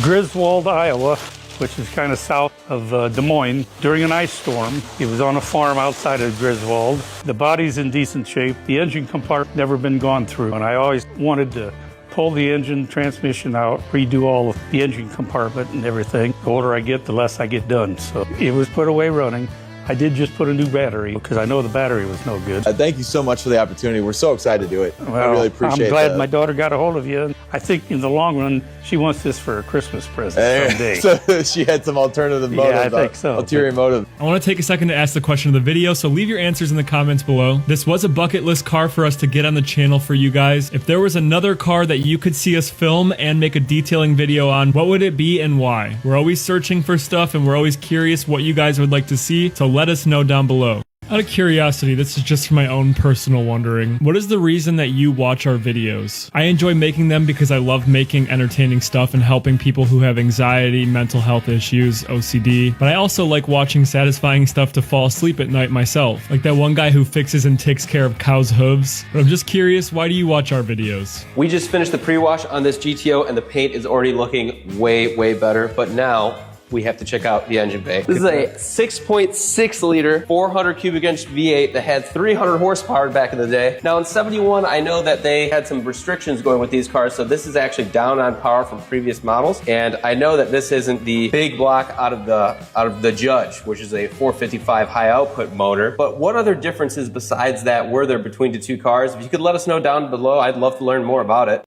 Griswold, Iowa, which is kind of south of Des Moines, during an ice storm. It was on a farm outside of Griswold. The body's in decent shape. The engine compartment never been gone through, and I always wanted to pull the engine transmission out, redo all of the engine compartment and everything. The older I get, the less I get done. So it was put away running. I did just put a new battery because I know the battery was no good. Thank you so much for the opportunity. We're so excited to do it. Well, I really appreciate it. I'm glad my daughter got a hold of you. I think in the long run, she wants this for a Christmas present someday. So she had some alternative motive. Yeah, I think so. Ulterior motive. I want to take a second to ask the question of the video, so leave your answers in the comments below. This was a bucket list car for us to get on the channel for you guys. If there was another car that you could see us film and make a detailing video on, what would it be and why? We're always searching for stuff and we're always curious what you guys would like to see, so let us know down below. Out of curiosity, this is just for my own personal wondering, what is the reason that you watch our videos? I enjoy making them because I love making entertaining stuff and helping people who have anxiety, mental health issues, OCD, but I also like watching satisfying stuff to fall asleep at night myself, like that one guy who fixes and takes care of cows' hooves. But I'm just curious, why do you watch our videos? We just finished the pre-wash on this GTO and the paint is already looking way, way better, but now we have to check out the engine bay. This is a 6.6 liter, 400 cubic inch V8 that had 300 horsepower back in the day. Now in 71, I know that they had some restrictions going with these cars, so this is actually down on power from previous models. And I know that this isn't the big block out of the Judge, which is a 455 high output motor. But what other differences besides that were there between the two cars? If you could let us know down below, I'd love to learn more about it.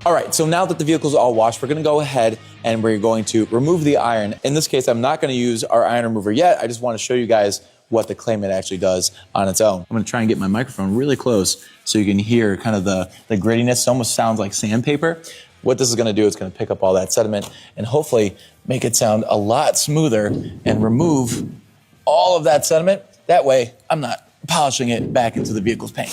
All right, so now that the vehicle's all washed, we're gonna go ahead and we're going to remove the iron. In this case, I'm not gonna use our iron remover yet. I just wanna show you guys what the Claimant actually does on its own. I'm gonna try and get my microphone really close so you can hear kind of the grittiness. It almost sounds like sandpaper. What this is gonna do is gonna pick up all that sediment and hopefully make it sound a lot smoother and remove all of that sediment. That way, I'm not polishing it back into the vehicle's paint.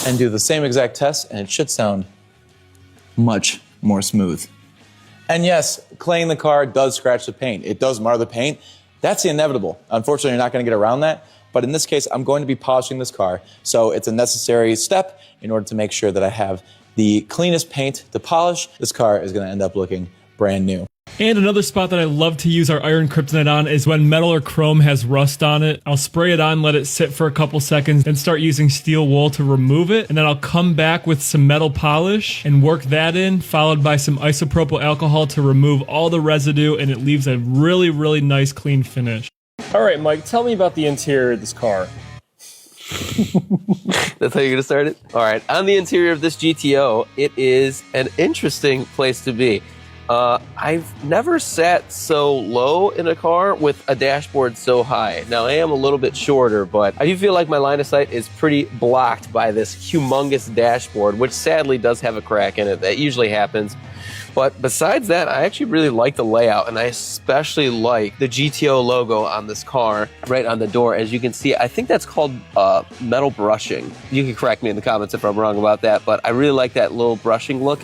And do the same exact test, and it should sound much more smooth. And yes, claying the car does scratch the paint. It does mar the paint. That's the inevitable. Unfortunately, you're not gonna get around that. But in this case, I'm going to be polishing this car. So it's a necessary step in order to make sure that I have the cleanest paint to polish. This car is gonna end up looking brand new. And another spot that I love to use our iron kryptonite on is when metal or chrome has rust on it. I'll spray it on, let it sit for a couple seconds, then start using steel wool to remove it. And then I'll come back with some metal polish and work that in, followed by some isopropyl alcohol to remove all the residue, and it leaves a really, really nice clean finish. All right, Mike, tell me about the interior of this car. That's how you're gonna start it? All right, on the interior of this GTO, it is an interesting place to be. I've never sat so low in a car with a dashboard so high. Now, I am a little bit shorter, but I do feel like my line of sight is pretty blocked by this humongous dashboard, which sadly does have a crack in it. That usually happens. But besides that, I actually really like the layout, and I especially like the GTO logo on this car right on the door. As you can see, I think that's called metal brushing. You can correct me in the comments if I'm wrong about that, but I really like that little brushing look.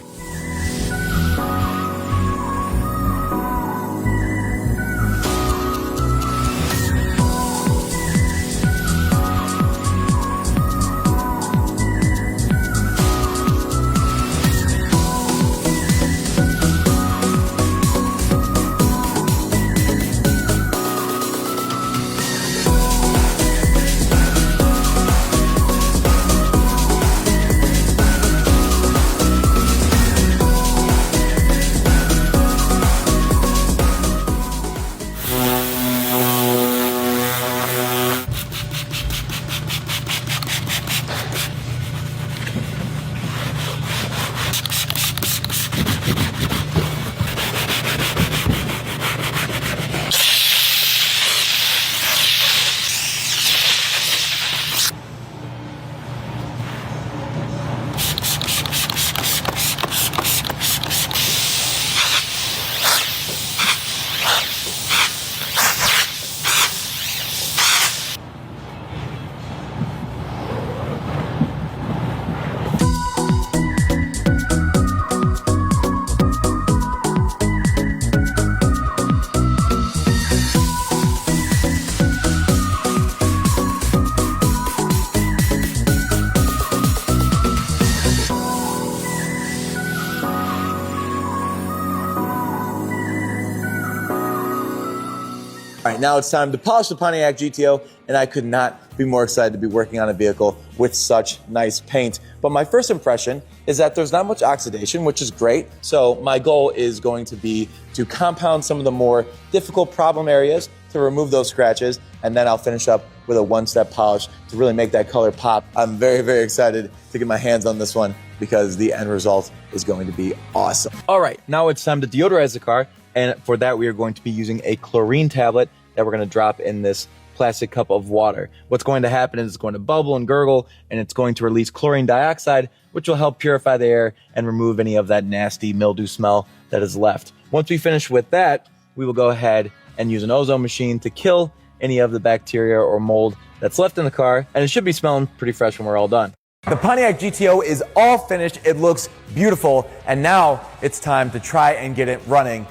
All right, now it's time to polish the Pontiac GTO, and I could not be more excited to be working on a vehicle with such nice paint. But my first impression is that there's not much oxidation, which is great. So my goal is going to be to compound some of the more difficult problem areas to remove those scratches, and then I'll finish up with a one-step polish to really make that color pop. I'm very, very excited to get my hands on this one because the end result is going to be awesome. All right, now it's time to deodorize the car. And for that, we are going to be using a chlorine tablet that we're going to drop in this plastic cup of water. What's going to happen is it's going to bubble and gurgle, and it's going to release chlorine dioxide, which will help purify the air and remove any of that nasty mildew smell that is left. Once we finish with that, we will go ahead and use an ozone machine to kill any of the bacteria or mold that's left in the car, and it should be smelling pretty fresh when we're all done. The Pontiac GTO is all finished. It looks beautiful, and now it's time to try and get it running.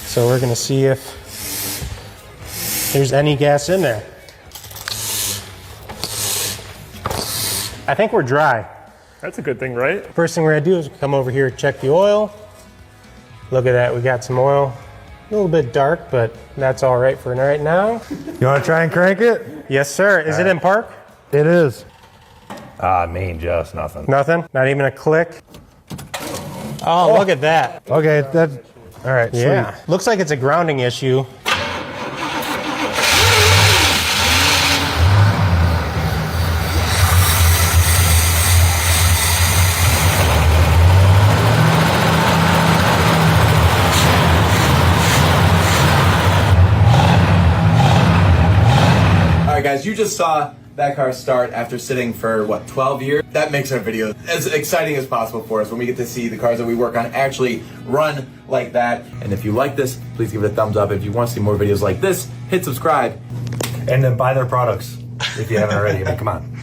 So we're gonna see if there's any gas in there. I think we're dry. That's a good thing, right? First thing we're gonna do is come over here, check the oil. Look at that, we got some oil. A little bit dark, but that's all right for right now. You want to try and crank it? Yes, sir. Is it in park? It is. Just nothing. Nothing? Not even a click? Oh, look at that. Okay, that's all right. Yeah. Sweet. Looks like it's a grounding issue. All right, guys, you just saw that car start after sitting for, 12 years? That makes our video as exciting as possible for us when we get to see the cars that we work on actually run like that. And if you like this, please give it a thumbs up. If you want to see more videos like this, hit subscribe. And then buy their products if you haven't already. I mean, come on.